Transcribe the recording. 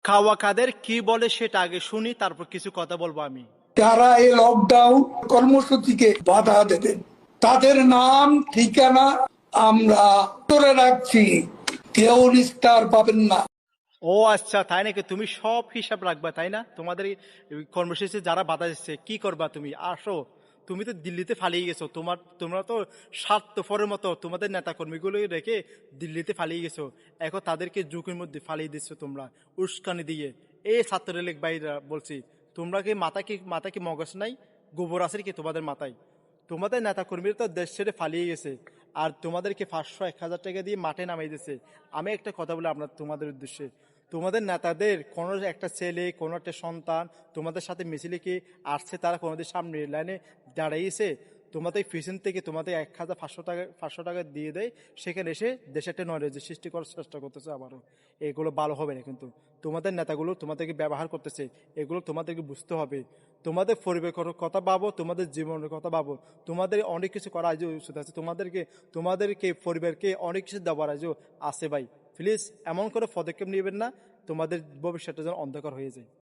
খাওয়া কাদের কি বলে সেটা আগে শুনি, তারপর কিছু কথা বলবো আমি। যারা এই লকডাউন কর্মসূচিকে বাধা দেবেন তাদের নাম ঠিকানা আমরা ধরে রাখছি, কেউ নিস্তার পাবেন না। ও আচ্ছা, তাই নাকি? তুমি সব হিসাব রাখবা তাই না? তোমাদের এই কর্মসূচি যারা বাধা দিচ্ছে কি করবা তুমি? আসো, তুমি তো দিল্লিতে পালিয়ে গেছো। তোমরা তো স্বার্থপরের মতো তোমাদের নেতা কর্মীগুলো রেখে দিল্লিতে পালিয়ে গেছো। এখন তাদেরকে ঝুঁকির মধ্যে ফালিয়ে দিচ্ছ তোমরা, উস্কানি দিয়ে। এই ছাত্রলীগ ভাইরা বলছি, তোমরা কি মাথা কি মগজ নাই? গোবর আছে কি তোমাদের মাথায়? তোমাদের নেতা কর্মীরা তো দেশ ছেড়ে পালিয়ে গেছে, আর তোমাদেরকে 500-1000 টাকা দিয়ে মাঠে নামাই দিয়েছে। আমি একটা কথা বলি তোমাদের উদ্দেশ্যে, তোমাদের নেতাদের কোনো একটা ছেলে, কোনো একটা সন্তান তোমাদের সাথে মিছিলে কি আসছে? তারা কোনোদিন সামনে লাইনে দাঁড়িয়েছে? তোমাদের পিছন থেকে তোমাদের 1500 টাকা দিয়ে দেয়, সেখানে এসে দেশে একটা নৈরাজ্য সৃষ্টি করার চেষ্টা করতেছে আবারও। এগুলো ভালো হবে না কিন্তু। তোমাদের নেতাগুলো তোমাদেরকে ব্যবহার করতেছে, এগুলো তোমাদেরকে বুঝতে হবে। তোমাদের পরিবেশের কথা ভাবো, তোমাদের জীবনের কথা ভাবো। তোমাদের অনেক কিছু করা আজও উচিত আছে, তোমাদেরকে পরিবারকে অনেক কিছু দেওয়ার আজও আছে ভাই। প্লিজ এমন করে পদক্ষেপ নেবেন না, তোমাদের ভবিষ্যৎটা যেন অন্ধকার হয়ে যায়।